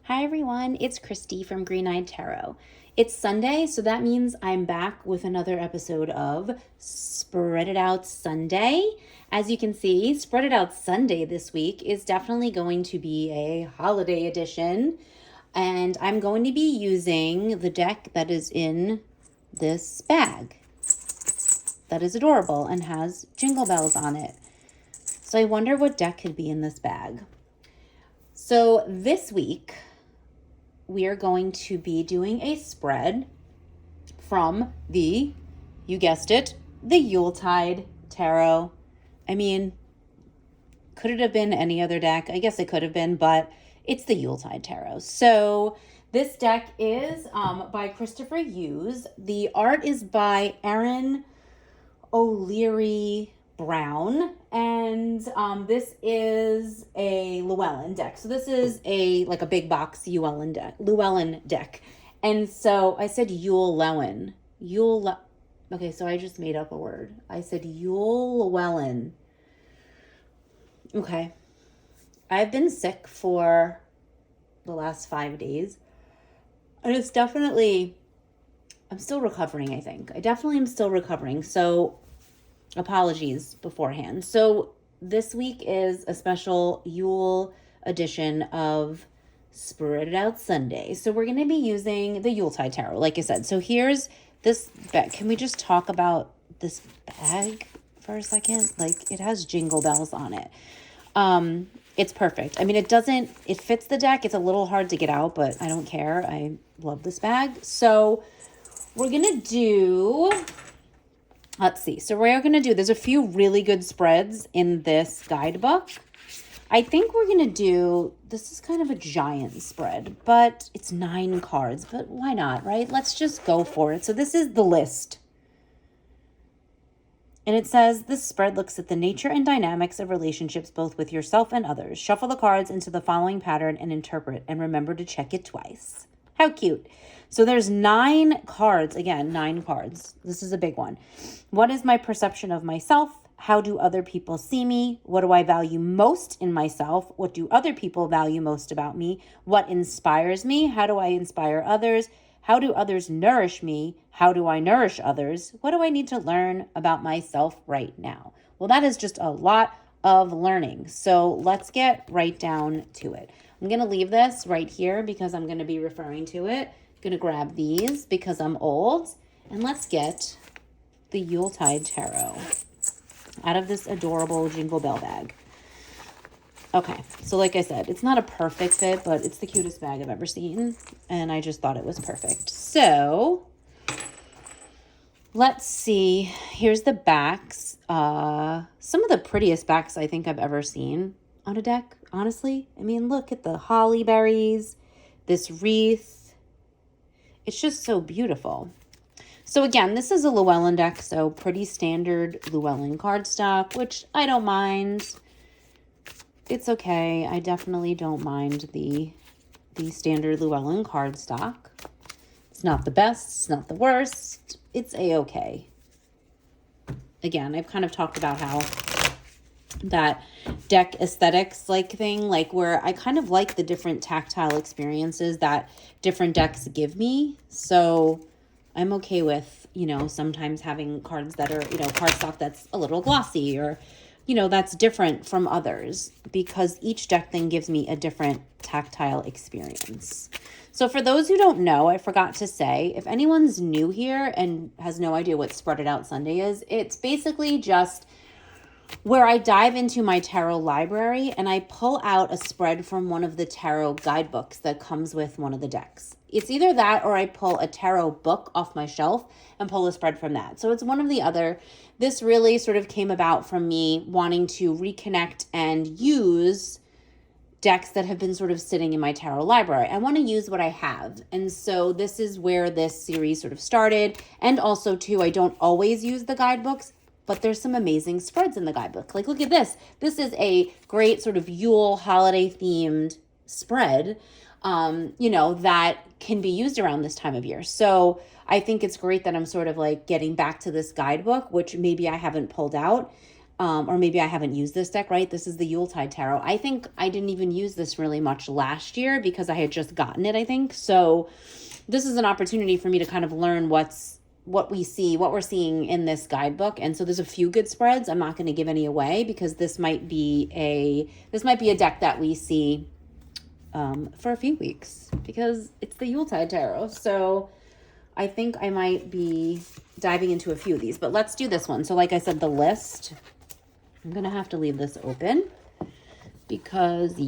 Hi everyone, it's Christy from Green Eyed Tarot. It's Sunday, so that means I'm back with another episode of Spread It Out Sunday. As you can see, Spread It Out Sunday this week is definitely going to be a holiday edition, and I'm going to be using the deck that is in this bag. That is adorable and has jingle bells on it. So I wonder what deck could be in this bag. So this week, we are going to be doing a spread from you guessed it, the Yuletide Tarot. I mean, could it have been any other deck? I guess it could have been, but it's the Yuletide Tarot. So this deck is by Christopher Hughes. The art is by Erin O'Leary Brown, and this is a Llewellyn deck. So this is a big box Llewellyn deck. And so I said Yule. Okay, so I just made up a word. I said Yule Llewellyn. Okay. I've been sick for the last 5 days. And it's definitely, I'm still recovering, I think. I definitely am still recovering. So apologies beforehand. So this week is a special Yule edition of Spread It Out Sunday. So we're going to be using the Yuletide Tarot, like I said. So here's this bag. Can we just talk about this bag for a second? Like, it has jingle bells on it. It's perfect. I mean, it fits the deck. It's a little hard to get out, but I don't care. I love this bag. So we're going to do... Let's see. So we're going to do, there's a few really good spreads in this guidebook. I think we're going to do, this is kind of a giant spread, but it's 9 cards, but why not, right? Let's just go for it. So this is the list. And it says, this spread looks at the nature and dynamics of relationships both with yourself and others. Shuffle the cards into the following pattern and interpret, and remember to check it twice. How cute. So there's 9 cards. Again, 9 cards. This is a big one. What is my perception of myself? How do other people see me? What do I value most in myself? What do other people value most about me? What inspires me? How do I inspire others? How do others nourish me? How do I nourish others? What do I need to learn about myself right now? Well, that is just a lot of learning. So let's get right down to it. I'm going to leave this right here because I'm going to be referring to it. I'm going to grab these because I'm old. And let's get the Yuletide Tarot out of this adorable jingle bell bag. Okay, so like I said, it's not a perfect fit, but it's the cutest bag I've ever seen. And I just thought it was perfect. So let's see. Here's the backs. Some of the prettiest backs I think I've ever seen on a deck, honestly. I mean, look at the holly berries, this wreath. It's just so beautiful. So again, this is a Llewellyn deck, so pretty standard Llewellyn cardstock, which I don't mind. It's okay. I definitely don't mind the standard Llewellyn cardstock. It's not the best. It's not the worst. It's a-okay. Again, I've kind of talked about how that deck aesthetics thing, where I kind of like the different tactile experiences that different decks give me. So I'm okay with, sometimes having cards that are, cardstock that's a little glossy or, that's different from others, because each deck then gives me a different tactile experience. So for those who don't know, I forgot to say, if anyone's new here and has no idea what Spread It Out Sunday is, it's basically just where I dive into my tarot library and I pull out a spread from one of the tarot guidebooks that comes with one of the decks. It's either that or I pull a tarot book off my shelf and pull a spread from that. So it's one or the other. This really sort of came about from me wanting to reconnect and use decks that have been sort of sitting in my tarot library. I want to use what I have. And so this is where this series sort of started. And also too, I don't always use the guidebooks, but there's some amazing spreads in the guidebook. Like, look at this. This is a great sort of Yule holiday themed spread, that can be used around this time of year. So I think it's great that I'm sort of getting back to this guidebook, which maybe I haven't pulled out. Or maybe I haven't used this deck, right? This is the Yuletide Tarot. I think I didn't even use this really much last year because I had just gotten it, I think. So this is an opportunity for me to kind of learn what we're seeing in this guidebook. And so there's a few good spreads. I'm not going to give any away because this might be a deck that we see for a few weeks because it's the Yuletide Tarot. So I think I might be diving into a few of these, but let's do this one. So like I said, the list, I'm going to have to leave this open because,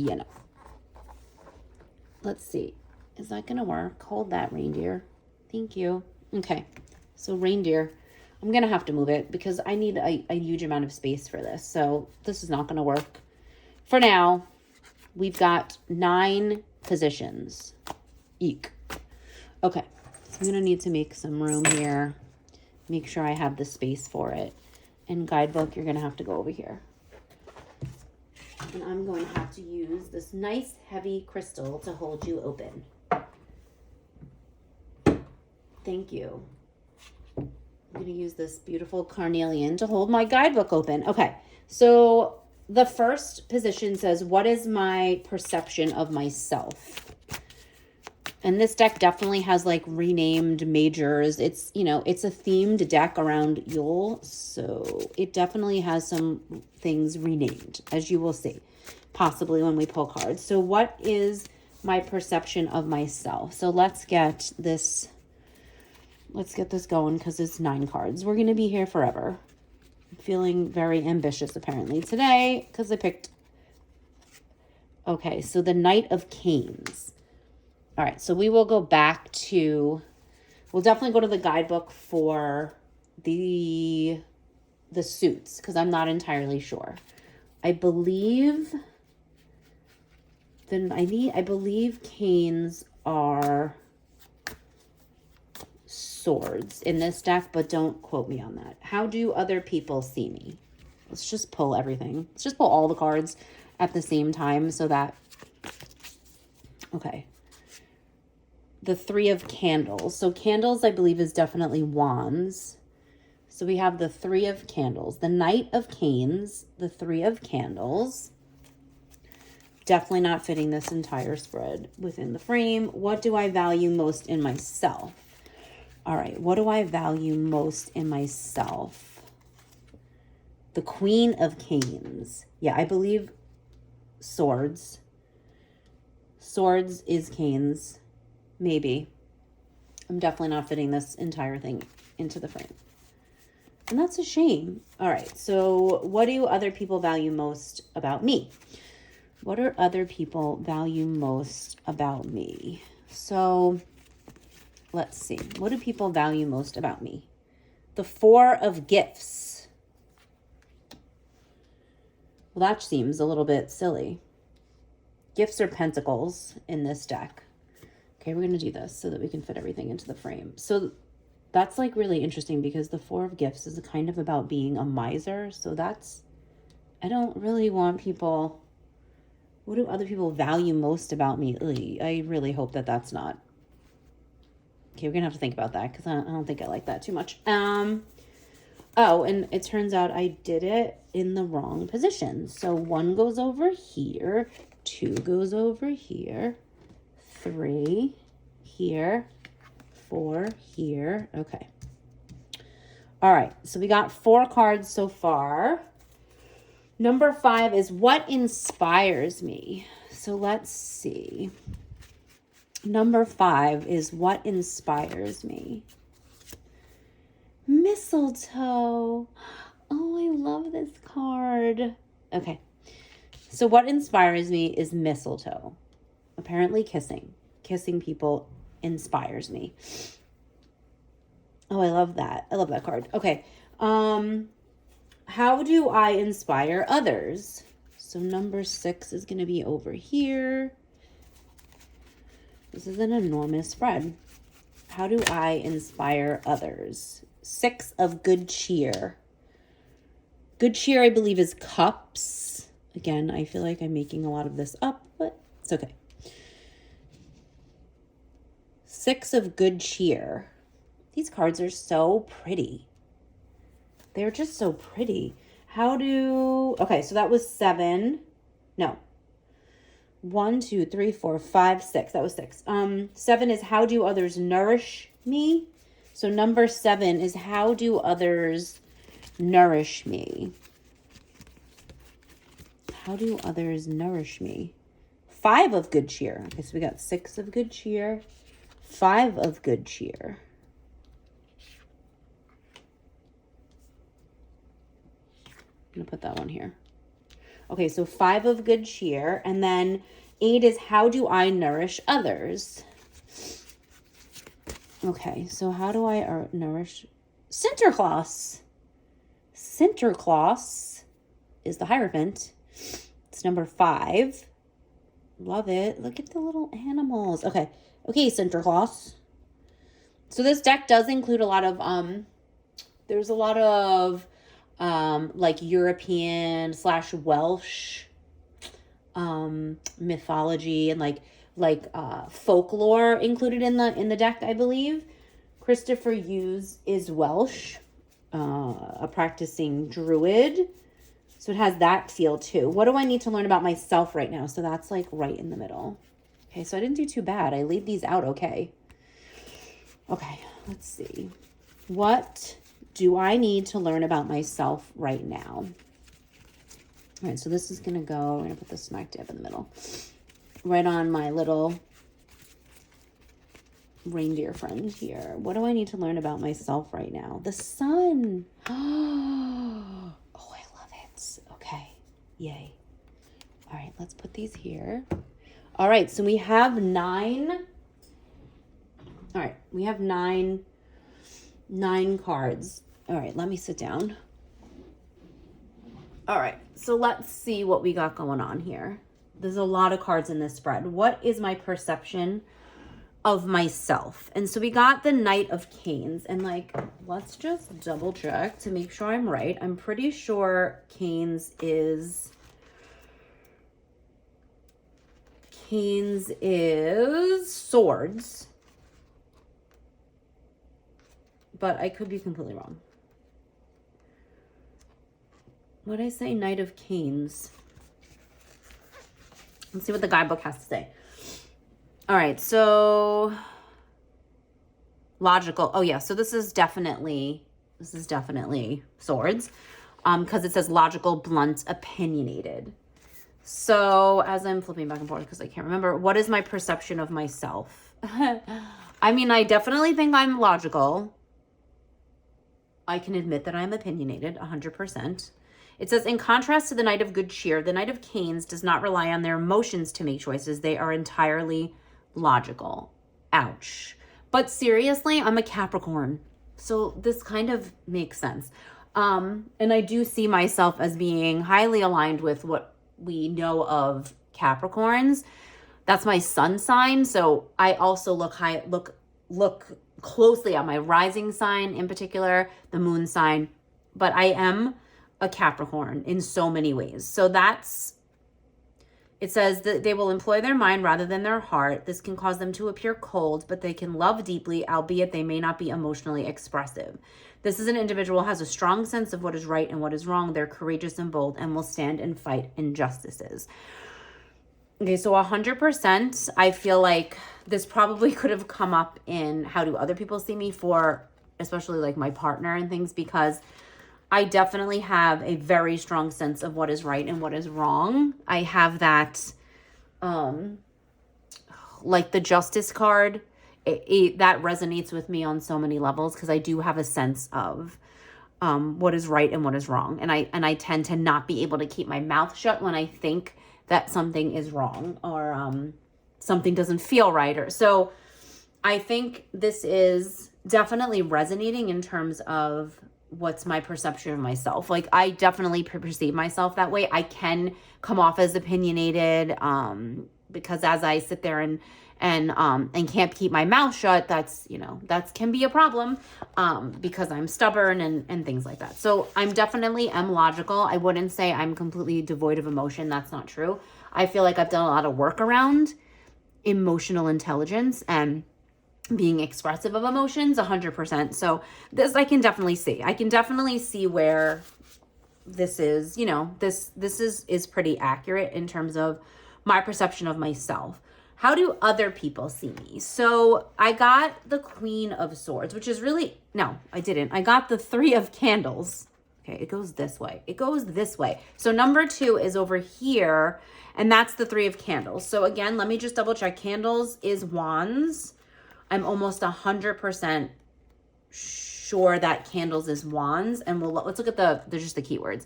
let's see. Is that going to work? Hold that, reindeer. Thank you. Okay. So reindeer, I'm going to have to move it because I need a huge amount of space for this. So this is not going to work. For now, we've got 9 positions. Eek. Okay. So I'm going to need to make some room here. Make sure I have the space for it. And guidebook, you're going to have to go over here. And I'm going to have to use this nice heavy crystal to hold you open. Thank you. I'm going to use this beautiful carnelian to hold my guidebook open. Okay, so the first position says, what is my perception of myself? And this deck definitely has like renamed majors. It's, it's a themed deck around Yule. So it definitely has some things renamed, as you will see, possibly when we pull cards. So what is my perception of myself? So let's get this going because it's 9 cards. We're going to be here forever. I'm feeling very ambitious apparently today because I picked. Okay, so the Knight of Canes. All right, so we will go back to, we'll definitely go to the guidebook for the suits because I'm not entirely sure. I believe canes are swords in this deck, but don't quote me on that. How do other people see me? Let's just pull everything. Let's just pull all the cards at the same time so that, okay. The 3 of Candles. So candles, I believe, is definitely wands. So we have the 3 of Candles, the Knight of Canes, the 3 of Candles. Definitely not fitting this entire spread within the frame. What do I value most in myself? All right, what do I value most in myself? The Queen of Canes. Yeah, I believe swords. Swords is canes. Maybe. I'm definitely not fitting this entire thing into the frame. And that's a shame. All right, so what do other people value most about me? What do other people value most about me? So let's see. What do people value most about me? The 4 of Gifts. Well, that seems a little bit silly. Gifts are pentacles in this deck. Okay, we're going to do this so that we can fit everything into the frame. So that's like really interesting because the 4 of Gifts is kind of about being a miser. So that's, I don't really want people, what do other people value most about me? I really hope that that's not. Okay, we're going to have to think about that because I don't think I like that too much. Oh, and it turns out I did it in the wrong position. So 1 goes over here, 2 goes over here. 3 here, 4 here. Okay. All right. So we got 4 cards so far. Number 5 is what inspires me. So let's see. Number 5 is what inspires me. Mistletoe. Oh, I love this card. Okay. So what inspires me is mistletoe. Apparently kissing people inspires me. Oh, I love that. I love that card. Okay. How do I inspire others? So number 6 is going to be over here. This is an enormous spread. How do I inspire others? 6 of Good Cheer. Good Cheer, I believe, is cups. Again, I feel like I'm making a lot of this up, but it's okay. 6 of Good Cheer. These cards are so pretty. They're just so pretty. Okay, so that was 7. No. 1, 2, 3, 4, 5, 6. That was 6. 7 is how do others nourish me? So number 7 is how do others nourish me? How do others nourish me? 5 of good cheer. Okay, so we got 6 of good cheer, 5 of good cheer. I'm going to put that one here. Okay, so 5 of good cheer. And then 8 is how do I nourish others? Okay, so how do I nourish? Sinterklaas. Sinterklaas is the Hierophant. It's number 5. Love it. Look at the little animals. Okay, Sinterklaas. So this deck does include a lot of, there's a lot of, like European / Welsh, mythology and like folklore included in the deck, I believe. Christopher Hughes is Welsh, a practicing druid. So it has that feel too. What do I need to learn about myself right now? So that's like right in the middle. Okay, so I didn't do too bad. I laid these out okay. Okay, let's see. What do I need to learn about myself right now? All right, so this is going to go, we're going to put the smack dab in the middle. Right on my little reindeer friend here. What do I need to learn about myself right now? The sun. Oh, I love it. Okay, yay. All right, let's put these here. All right, so we have 9. All right, we have 9 cards. All right, let me sit down. All right, so let's see what we got going on here. There's a lot of cards in this spread. What is my perception of myself? And so we got the Knight of Canes. And like, let's just double check to make sure I'm right. I'm pretty sure Canes is swords. But I could be completely wrong. What did I say? Knight of Canes. Let's see what the guidebook has to say. All right, so logical. Oh yeah, so this is definitely swords, because it says logical, blunt, opinionated. So as I'm flipping back and forth because I can't remember, what is my perception of myself? I mean, I definitely think I'm logical. I can admit that I'm opinionated, 100%. It says, in contrast to the Knight of Good Cheer, the Knight of Canes does not rely on their emotions to make choices. They are entirely logical. Ouch. But seriously, I'm a Capricorn. So this kind of makes sense. And I do see myself as being highly aligned with what we know of Capricorns. That's my sun sign. So I also look closely at my rising sign in particular, the moon sign. But I am a Capricorn in so many ways. So it says that they will employ their mind rather than their heart. This can cause them to appear cold, but they can love deeply, albeit they may not be emotionally expressive. This is an individual who has a strong sense of what is right and what is wrong. They're courageous and bold and will stand and fight injustices. Okay, so 100%, I feel like this probably could have come up in how do other people see me, for especially like my partner and things, because I definitely have a very strong sense of what is right and what is wrong. I have that, like the Justice card, that resonates with me on so many levels, because I do have a sense of what is right and what is wrong. And I tend to not be able to keep my mouth shut when I think that something is wrong or something doesn't feel right. Or so I think this is definitely resonating in terms of what's my perception of myself. Like, I definitely perceive myself that way. I can come off as opinionated, because as I sit there and can't keep my mouth shut, that can be a problem, because I'm stubborn and things like that. So I'm definitely am logical. I wouldn't say I'm completely devoid of emotion. That's not true. I feel like I've done a lot of work around emotional intelligence and being expressive of emotions, 100%. So this I can definitely see. I can definitely see where this is, this is pretty accurate in terms of my perception of myself. How do other people see me? So I got the Queen of Swords, which is really, no, I didn't. I got the Three of Candles. Okay, it goes this way. It goes this way. So number 2 is over here, and that's the Three of Candles. So again, let me just double check. Candles is wands. I'm almost 100% sure that candles is wands. And let's look at they're just the keywords.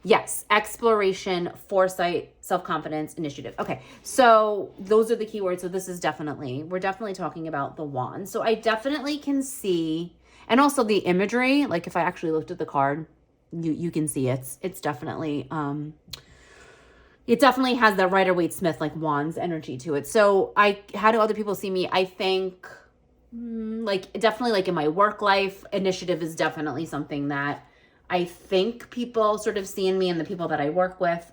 Yes, exploration, foresight, self-confidence, initiative. Okay, so those are the keywords. So this is we're definitely talking about the wand. So I definitely can see, and also the imagery, like if I actually looked at the card, you can see it's definitely, it definitely has that Rider-Waite-Smith like wands energy to it. So how do other people see me? I think like definitely like in my work life, initiative is definitely something that I think people sort of see in me and the people that I work with.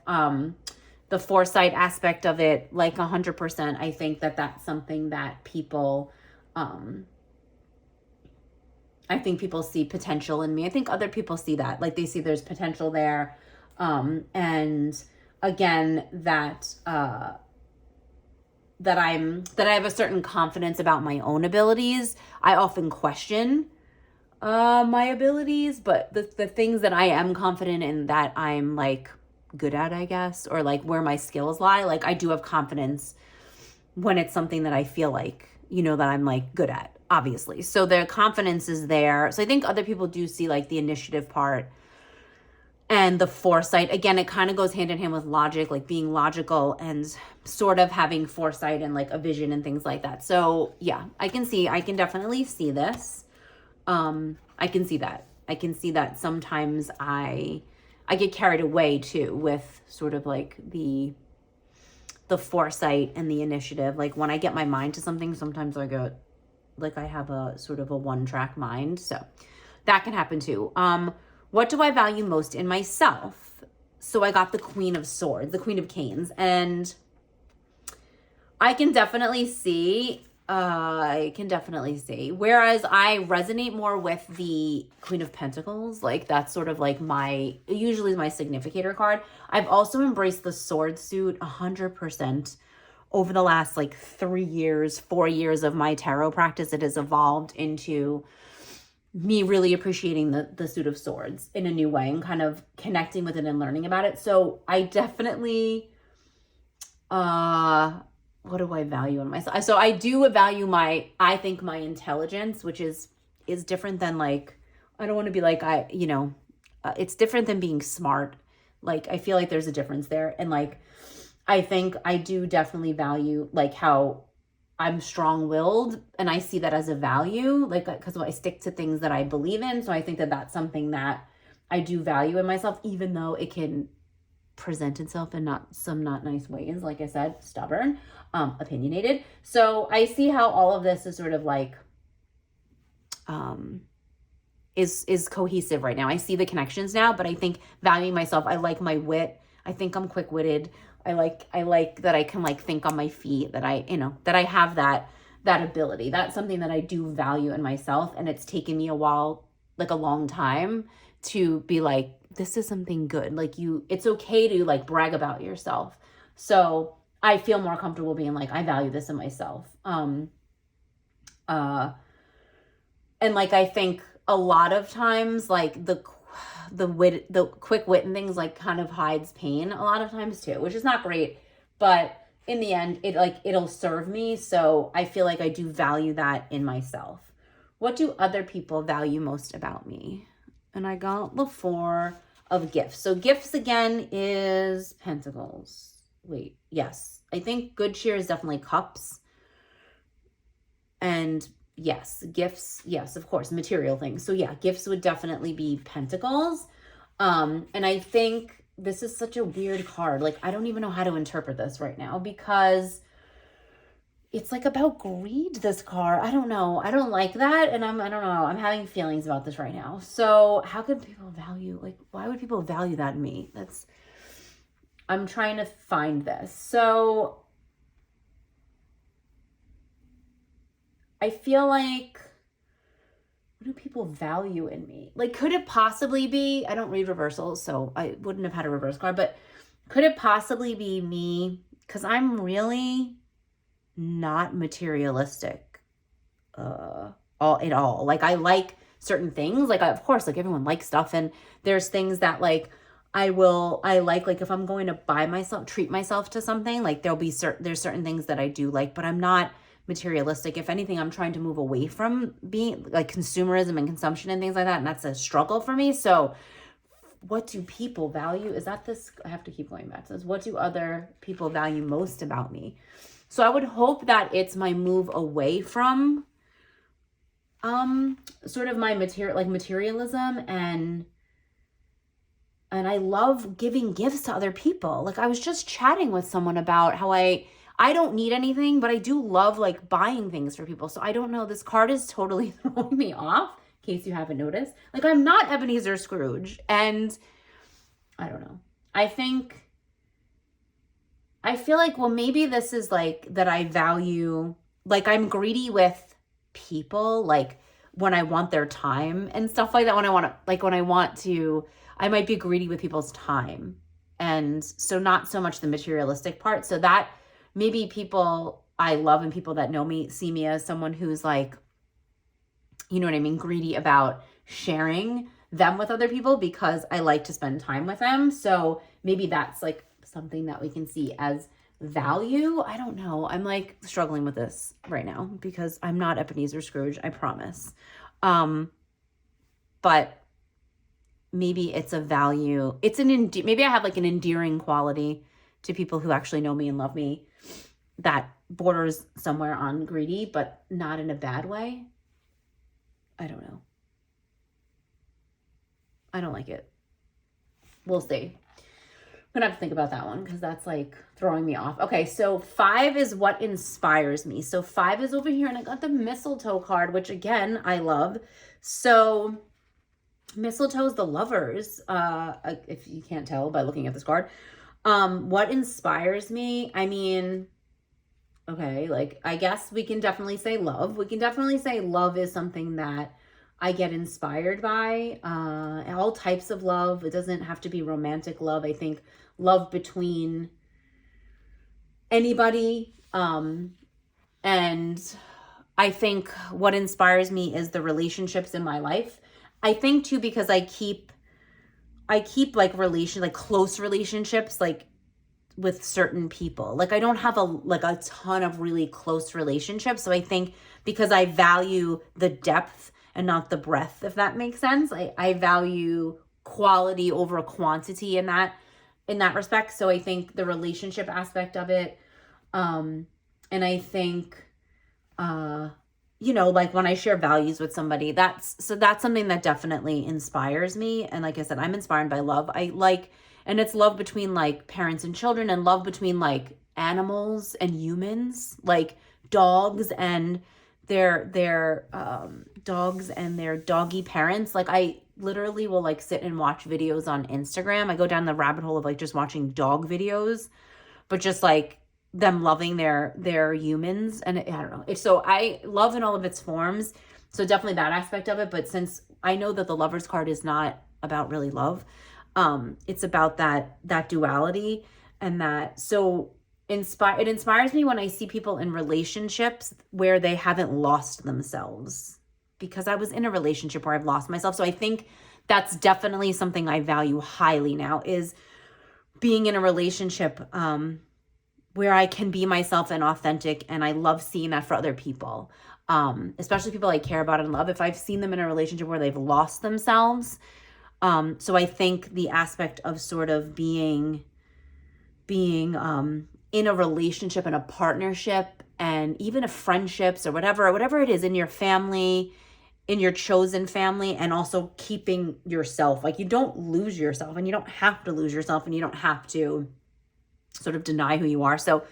The foresight aspect of it, like 100%, I think that that's something that people, I think people see potential in me. I think other people see that, like they see there's potential there. And again, that I have a certain confidence about my own abilities. I often question my abilities, but the things that I am confident in that I'm like good at, I guess, or like where my skills lie, like I do have confidence when it's something that I feel like, that I'm like good at, obviously. So the confidence is there. So I think other people do see like the initiative part and the foresight. Again, it kind of goes hand in hand with logic, like being logical and sort of having foresight and like a vision and things like that. So yeah, I can definitely see this. I can see that. I can see that sometimes I get carried away too with sort of like the foresight and the initiative. Like when I get my mind to something, sometimes I go like I have a sort of a one-track mind. So that can happen too. What do I value most in myself? So I got the Queen of Swords, the Queen of Canes, and I can definitely see, whereas I resonate more with the Queen of Pentacles, like that's sort of like usually my significator card. I've also embraced the sword suit 100% over the last like 4 years of my tarot practice. It has evolved into me really appreciating the suit of swords in a new way and kind of connecting with it and learning about it. So I definitely, what do I value in myself? So I do value I think my intelligence, which is different than like, I don't want to be like, it's different than being smart. Like, I feel like there's a difference there. And like, I think I do definitely value like how I'm strong-willed, and I see that as a value, like, because I stick to things that I believe in. So I think that that's something that I do value in myself, even though it can present itself in not nice ways. Like I said, stubborn, opinionated. So I see how all of this is sort of like, is cohesive right now. I see the connections now, but I think valuing myself, I like my wit. I think I'm quick-witted. I like that I can like think on my feet, that I have that ability. That's something that I do value in myself. And it's taken me a while, like a long time, to be like, this is something good. Like it's okay to like brag about yourself. So I feel more comfortable being like, I value this in myself. And like, I think a lot of times, like the quick wit and things like kind of hides pain a lot of times too, which is not great, but in the end, it'll serve me. So I feel like I do value that in myself. What do other people value most about me? And I got the Four of Gifts. So gifts again is Pentacles. Wait, yes. I think good cheer is definitely Cups. And yes, gifts, yes, of course, material things. So yeah, gifts would definitely be Pentacles. And I think this is such a weird card. Like, I don't even know how to interpret this right now, because it's like about greed, this card. I don't know. I don't like that. And I don't know. I'm having feelings about this right now. So how could people value, like, why would people value that in me? I'm trying to find this. So I feel like, what do people value in me? Like, could it possibly be, I don't read reversals, so I wouldn't have had a reverse card, but could it possibly be me? Because I'm really not materialistic at all. Like, I like certain things. Like, of course, like everyone likes stuff. And there's things that like, I like if I'm going to treat myself to something, like there's certain things that I do like, but I'm not materialistic. If anything, I'm trying to move away from being like consumerism and consumption and things like that. And that's a struggle for me. So what do people value? Is that this? I have to keep going back to this. What do other people value most about me? So I would hope that it's my move away from sort of my materialism, and I love giving gifts to other people. Like, I was just chatting with someone about how I don't need anything, but I do love like buying things for people. So I don't know, this card is totally throwing me off, in case you haven't noticed. Like, I'm not Ebenezer Scrooge, and I don't know. I feel like, well, maybe this is like that I value, like I'm greedy with people, like when I want their time and stuff like that. I might be greedy with people's time. And so not so much the materialistic part. So that maybe people I love and people that know me see me as someone who's like, you know what I mean, greedy about sharing them with other people because I like to spend time with them. So maybe that's like something that we can see as value. I don't know. I'm like struggling with this right now because I'm not Ebenezer Scrooge, I promise. But maybe it's a value. Maybe I have like an endearing quality to people who actually know me and love me that borders somewhere on greedy, but not in a bad way. I don't know. I don't like it. We'll see. I'm gonna have to think about that one because that's like throwing me off. Okay, so 5 is what inspires me. So 5 is over here, and I got the mistletoe card, which again, I love. So mistletoe is the lovers, if you can't tell by looking at this card. What inspires me? I mean, okay, like I guess we can definitely say love. We can definitely say love is something that I get inspired by. All types of love. It doesn't have to be romantic love. I think love between anybody. And I think what inspires me is the relationships in my life. I think too, because I keep like close relationships, like with certain people. Like I don't have a ton of really close relationships. So I think because I value the depth and not the breadth, if that makes sense. I value quality over quantity in that respect. So I think the relationship aspect of it, and I think, like when I share values with somebody, that's something that definitely inspires me. And like I said, I'm inspired by love. And it's love between like parents and children, and love between like animals and humans, like dogs and their doggy parents. Like I literally will like sit and watch videos on Instagram. I go down the rabbit hole of like just watching dog videos, but just like them loving their humans. And I don't know. So I love in all of its forms. So definitely that aspect of it. But since I know that the Lovers card is not about really love, it's about that duality and that. So it inspires me when I see people in relationships where they haven't lost themselves, because I was in a relationship where I've lost myself. So I think that's definitely something I value highly now, is being in a relationship where I can be myself and authentic. And I love seeing that for other people, especially people I care about and love. If I've seen them in a relationship where they've lost themselves. So I think the aspect of sort of being in a relationship and a partnership and even a friendships or whatever it is, in your family, in your chosen family, and also keeping yourself. Like you don't lose yourself, and you don't have to lose yourself, and you don't have to sort of deny who you are. So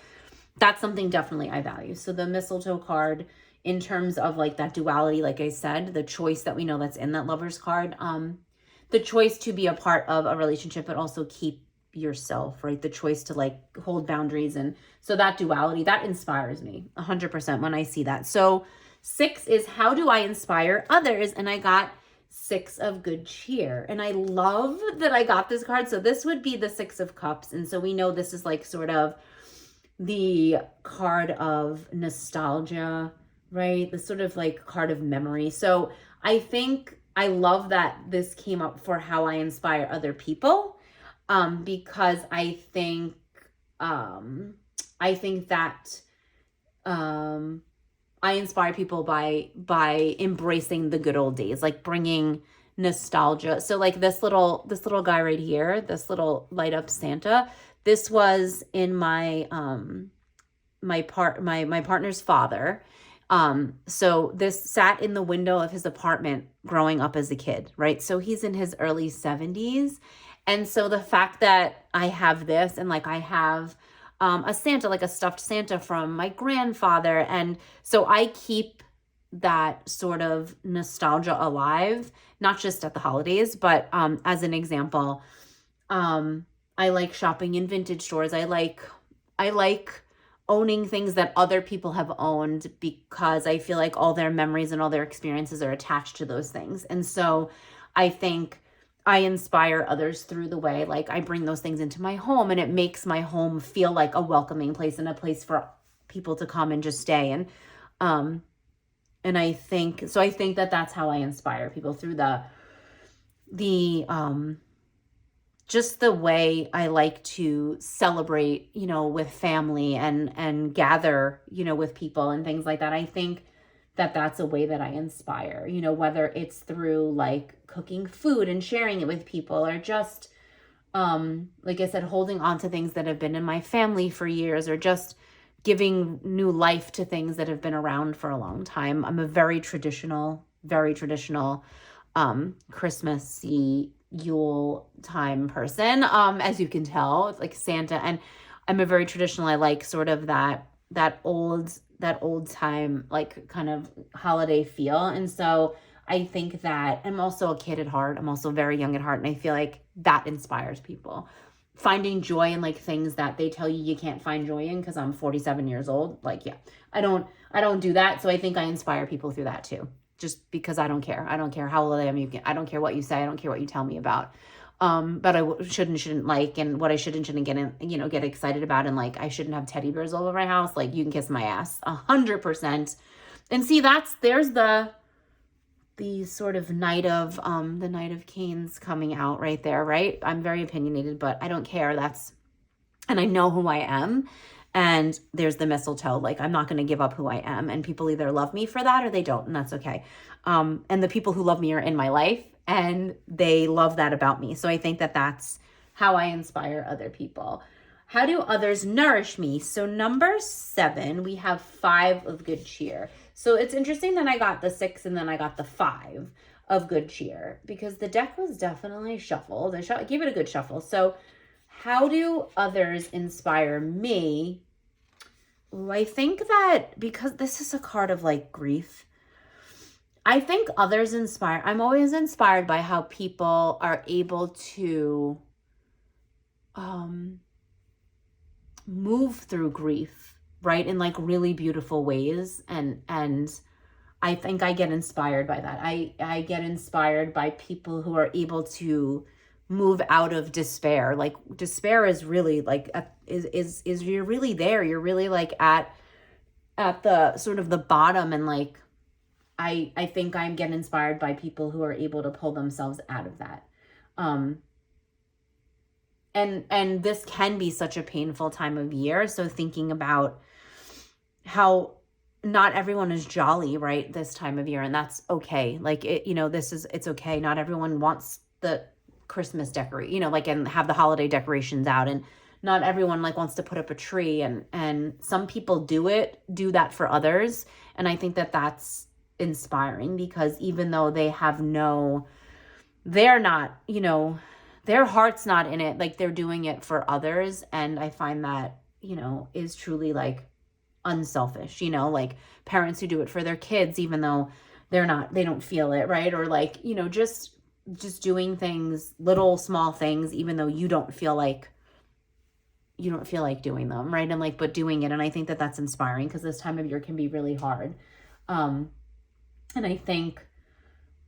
that's something definitely I value. So the mistletoe card, in terms of like that duality, like I said, the choice that we know that's in that Lovers card, the choice to be a part of a relationship, but also keep yourself, right? The choice to like hold boundaries. And so that duality, that inspires me 100% when I see that. So 6 is how do I inspire others? And I got 6 of good cheer. And I love that I got this card. So this would be the 6 of cups. And so we know this is like sort of the card of nostalgia, right? The sort of like card of memory. So I think I love that this came up for how I inspire other people, because I think that I inspire people by embracing the good old days, like bringing nostalgia. So like this little guy right here, this little light up Santa, this was in my my partner's father. So this sat in the window of his apartment growing up as a kid, right? So he's in his early 70s. And so the fact that I have this, and like I have a Santa, like a stuffed Santa from my grandfather. And so I keep that sort of nostalgia alive, not just at the holidays, but as an example, I like shopping in vintage stores. I like owning things that other people have owned, because I feel like all their memories and all their experiences are attached to those things. And so I think I inspire others through the way, like I bring those things into my home, and it makes my home feel like a welcoming place and a place for people to come and just stay. And I think that that's how I inspire people, through the just the way I like to celebrate, with family and gather, with people and things like that. I think that that's a way that I inspire, whether it's through like cooking food and sharing it with people, or just, like I said, holding on to things that have been in my family for years, or just giving new life to things that have been around for a long time. I'm a very traditional, Christmassy Yule time person, as you can tell. It's like Santa, and I'm a very traditional, I like sort of that old time, like kind of holiday feel. And so I think that I'm also a kid at heart. I'm also very young at heart. And I feel like that inspires people. Finding joy in like things that they tell you can't find joy in, because I'm 47 years old. Like, yeah, I don't do that. So I think I inspire people through that too. Just because I don't care. I don't care how old I am. I don't care what you say. I don't care what you tell me about. But I shouldn't like, and what I shouldn't get excited about. And like, I shouldn't have teddy bears all over my house. Like, you can kiss my ass 100%. And see, there's the sort of Knight of Canes coming out right there, right? I'm very opinionated, but I don't care. And I know who I am. And there's the mistletoe. Like, I'm not going to give up who I am. And people either love me for that or they don't. And that's okay. And the people who love me are in my life, and they love that about me. So I think that that's how I inspire other people. How do others nourish me? So number 7, we have 5 of good cheer. So it's interesting that I got the 6 and then I got the 5 of good cheer, because the deck was definitely shuffled. I gave it a good shuffle. So how do others inspire me? I think that because this is a card of like grief, I think others inspire. I'm always inspired by how people are able to move through grief, right? In like really beautiful ways. And I think I get inspired by that. I get inspired by people who are able to move out of despair. Like, despair is really like is you're really there. You're really like at the sort of the bottom, and like I think I'm getting inspired by people who are able to pull themselves out of that. And this can be such a painful time of year. So thinking about how not everyone is jolly, right, this time of year, and that's okay. Like, it's okay. Not everyone wants the Christmas like, and have the holiday decorations out, and not everyone like wants to put up a tree, and some people do that for others. And I think that that's inspiring, because even though they're not, their heart's not in it, like they're doing it for others. And I find that, is truly like unselfish, like parents who do it for their kids, even though they don't feel it, right? Or like, just doing things, little small things, even though you don't feel like doing them, right? And like, but doing it. And I think that that's inspiring, because this time of year can be really hard. And I think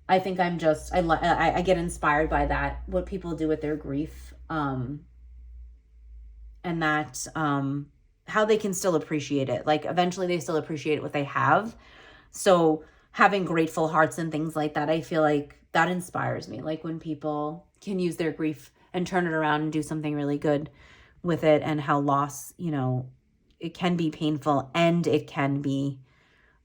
I get inspired by that, what people do with their grief, and that, how they can still appreciate it. Like eventually they still appreciate what they have. So having grateful hearts and things like that, I feel like that inspires me. Like when people can use their grief and turn it around and do something really good with it, and how loss, it can be painful, and it can be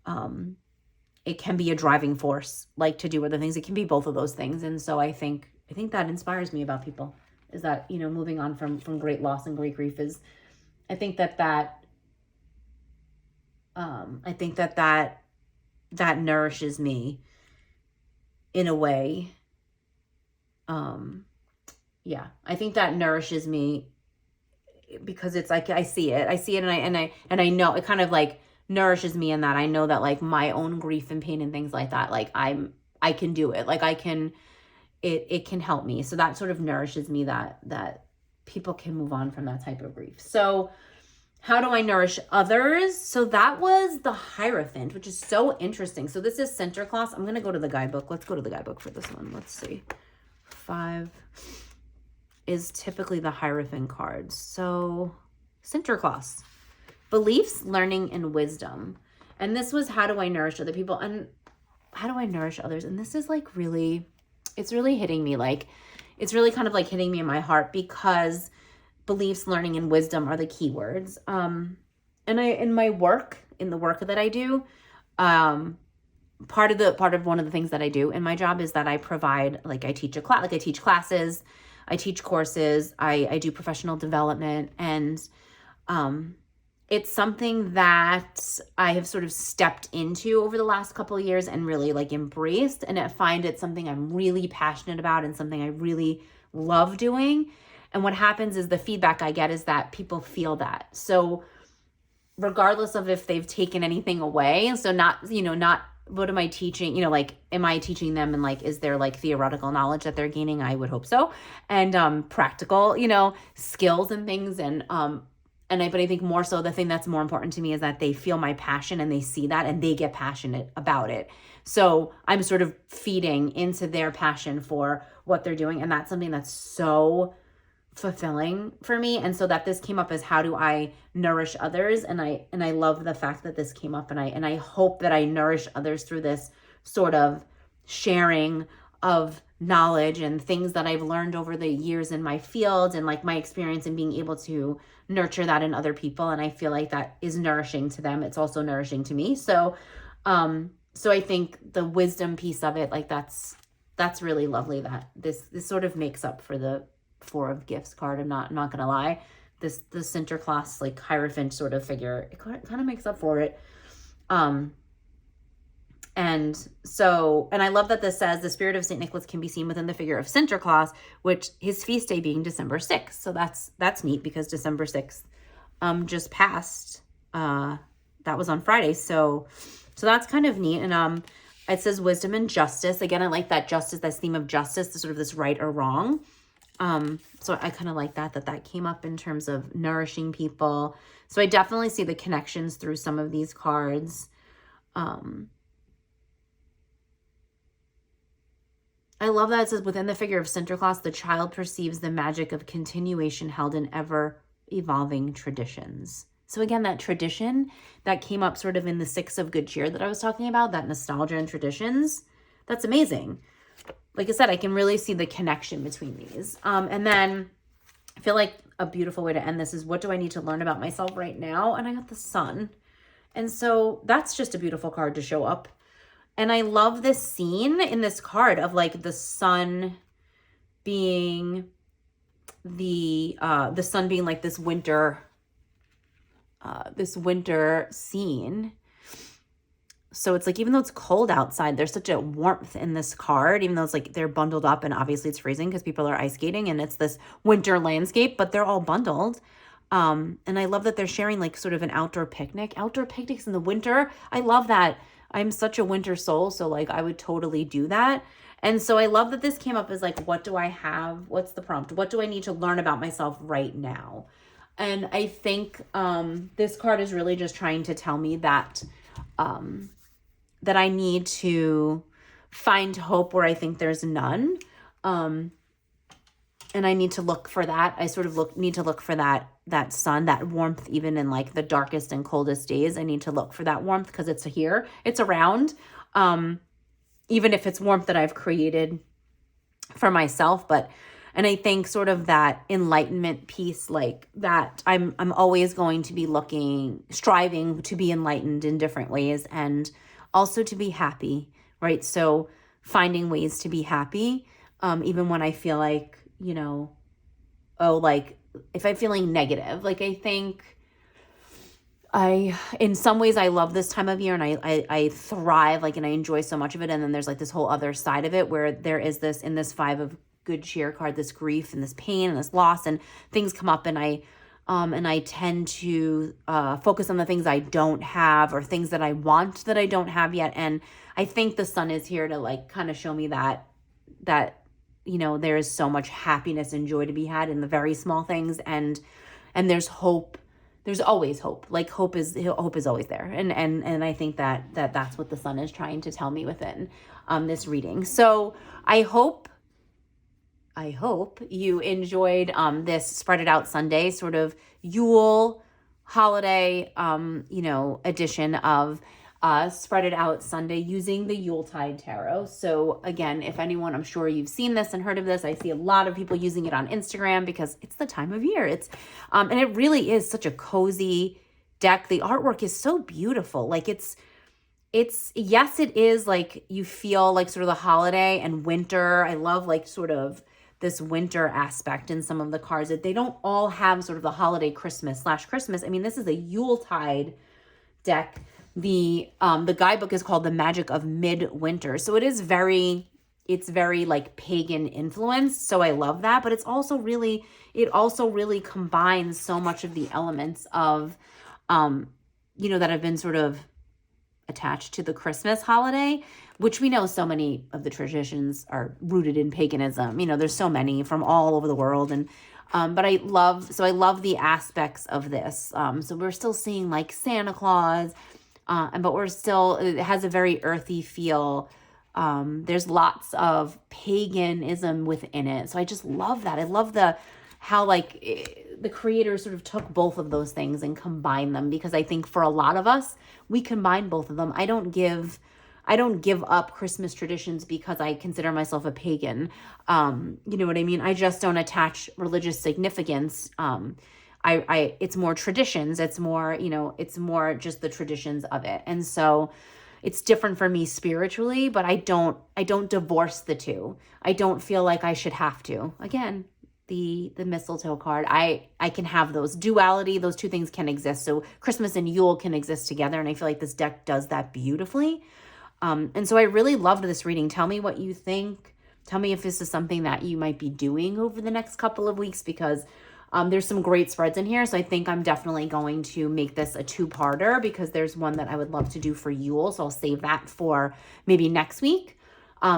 a driving force, like to do other things. It can be both of those things. And so I think that inspires me about people, is that, moving on from great loss and great grief is, I think that nourishes me in a way. Yeah, I think that nourishes me because it's like, I see it and I know it kind of like nourishes me in that I know that like my own grief and pain and things like that, like I can do it. Like it can help me. So that sort of nourishes me, that people can move on from that type of grief. So how do I nourish others? So that was the Hierophant, which is so interesting. So this is Sinterklaas. I'm going to go to the guidebook. Let's go to the guidebook for this one. Let's see. 5 is typically the Hierophant cards. So Sinterklaas, beliefs, learning, and wisdom. And this was, how do I nourish other people? And how do I nourish others? And this is like really, it's really hitting me. Like, it's really kind of like hitting me in my heart, because beliefs, learning, and wisdom are the key words. And in the work that I do, part of one of the things that I do in my job is that I provide, like I teach I teach classes, I teach courses, I do professional development, and it's something that I have sort of stepped into over the last couple of years and really like embraced. And I find it's something I'm really passionate about and something I really love doing. And what happens is the feedback I get is that people feel that. So regardless of if they've taken anything away, so not what am I teaching, like, am I teaching them, and like, is there like theoretical knowledge that they're gaining? I would hope so. And practical, skills and things. But I think more so the thing that's more important to me is that they feel my passion and they see that and they get passionate about it. So I'm sort of feeding into their passion for what they're doing. And that's something that's so fulfilling for me. And so that this came up as, how do I nourish others? And I love the fact that this came up, and I hope that I nourish others through this sort of sharing of knowledge and things that I've learned over the years in my field, and like my experience, and being able to nurture that in other people. And I feel like that is nourishing to them. It's also nourishing to me. So I think the wisdom piece of it, like that's really lovely, that this sort of makes up for the 4 of Gifts card. I'm not gonna lie. The Sinterklaas, like Hierophant sort of figure, it kind of makes up for it. And I love that this says the spirit of St. Nicholas can be seen within the figure of Sinterklaas, which his feast day being December 6th. So that's neat, because December 6th just passed. That was on Friday. So that's kind of neat. And it says wisdom and justice. Again, I like that justice, that theme of justice, the sort of this right or wrong. So I kind of like that came up in terms of nourishing people. So I definitely see the connections through some of these cards. I love that it says within the figure of Sinterklaas, the child perceives the magic of continuation held in ever evolving traditions. So again, that tradition that came up sort of in the 6 of good cheer that I was talking about, that nostalgia and traditions, that's amazing. Like I said, I can really see the connection between these. And then I feel like a beautiful way to end this is, what do I need to learn about myself right now? And I got the sun. And so that's just a beautiful card to show up. And I love this scene in this card of like the sun being the sun being like this winter scene. So it's like, even though it's cold outside, there's such a warmth in this card, even though it's like they're bundled up and obviously it's freezing because people are ice skating and it's this winter landscape, but they're all bundled. And I love that they're sharing like sort of an outdoor picnics in the winter. I love that. I'm such a winter soul. So like I would totally do that. And so I love that this came up as like, what do I have? What's the prompt? What do I need to learn about myself right now? And I think this card is really just trying to tell me that I need to find hope where I think there's none. And I need to look for that. I sort of need to look for that sun, that warmth, even in like the darkest and coldest days. I need to look for that warmth because it's here, it's around. Even if it's warmth that I've created for myself, and I think sort of that enlightenment piece, like that I'm always going to be striving to be enlightened in different ways and also to be happy, right? So finding ways to be happy, even when I feel like, like if I'm feeling negative, like I think in some ways I love this time of year and I thrive, like, and I enjoy so much of it. And then there's like this whole other side of it where there is this, in this 5 of good cheer card, this grief and this pain and this loss, and things come up, and I tend to focus on the things I don't have or things that I want that I don't have yet. And I think the sun is here to like kind of show me that there is so much happiness and joy to be had in the very small things, and there's hope. There's always hope. Like hope is always there. And I think that's what the sun is trying to tell me within this reading. So I hope you enjoyed this Spread It Out Sunday, sort of Yule holiday edition of Spread It Out Sunday using the Yuletide tarot. So again, if anyone, I'm sure you've seen this and heard of this. I see a lot of people using it on Instagram because it's the time of year. It's and it really is such a cozy deck. The artwork is so beautiful. Like it's yes, it is like you feel like sort of the holiday and winter. I love like sort of this winter aspect in some of the cards. That they don't all have sort of the holiday Christmas. I mean, this is a Yuletide deck. The guidebook is called The Magic of Midwinter. So it's very like pagan influenced. So I love that, but it also really combines so much of the elements of, that have been sort of attached to the Christmas holiday, which we know so many of the traditions are rooted in paganism. There's so many from all over the world. And, but I love the aspects of this. So we're still seeing like Santa Claus, but it has a very earthy feel. There's lots of paganism within it. So I just love that. I love how the creators sort of took both of those things and combined them, because I think for a lot of us, we combine both of them. I don't give up Christmas traditions because I consider myself a pagan. You know what I mean? I just don't attach religious significance. It's more traditions. It's more, it's more just the traditions of it. And so it's different for me spiritually, but I don't divorce the two. I don't feel like I should have to. Again, the mistletoe card, I can have those duality. Those two things can exist. So Christmas and Yule can exist together. And I feel like this deck does that beautifully. And so I really loved this reading. Tell me what you think. Tell me if this is something that you might be doing over the next couple of weeks, because there's some great spreads in here. So I think I'm definitely going to make this a 2-parter, because there's one that I would love to do for Yule. So I'll save that for maybe next week.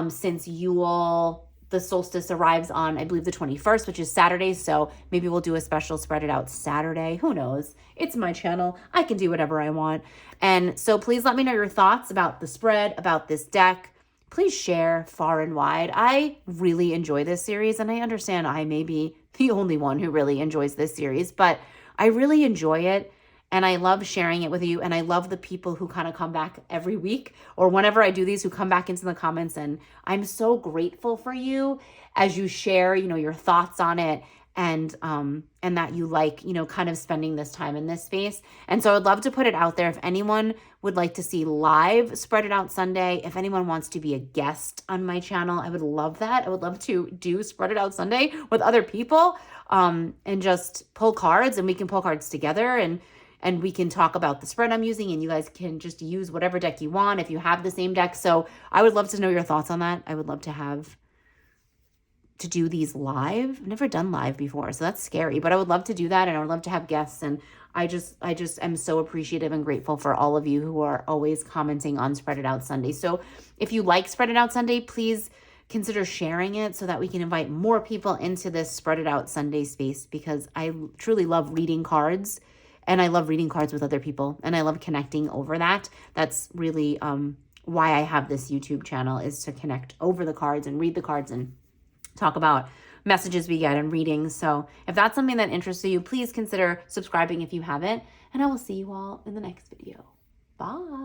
Since Yule, the solstice arrives on, I believe, the 21st, which is Saturday. So maybe we'll do a special Spread It Out Saturday. Who knows? It's my channel. I can do whatever I want. And so please let me know your thoughts about the spread, about this deck. Please share far and wide. I really enjoy this series, and I understand I may be the only one who really enjoys this series, but I really enjoy it, and I love sharing it with you, and I love the people who kind of come back every week or whenever I do these, who come back into the comments, and I'm so grateful for you as you share, your thoughts on it, and that you like, kind of spending this time in this space. And so I'd love to put it out there. If anyone would like to see live Spread It Out Sunday, if anyone wants to be a guest on my channel, I would love that. I would love to do Spread It Out Sunday with other people, and just pull cards, and we can pull cards together, and we can talk about the spread I'm using, and you guys can just use whatever deck you want if you have the same deck. So I would love to know your thoughts on that. I would love to do these live. I've never done live before, so that's scary, but I would love to do that, and I would love to have guests. And I just am so appreciative and grateful for all of you who are always commenting on Spread It Out Sunday. So if you like Spread It Out Sunday, please consider sharing it so that we can invite more people into this Spread It Out Sunday space, because I truly love reading cards, and I love reading cards with other people, and I love connecting over that. That's really why I have this YouTube channel, is to connect over the cards and read the cards and talk about messages we get and readings. So if that's something that interests you, please consider subscribing if you haven't. And I will see you all in the next video. Bye.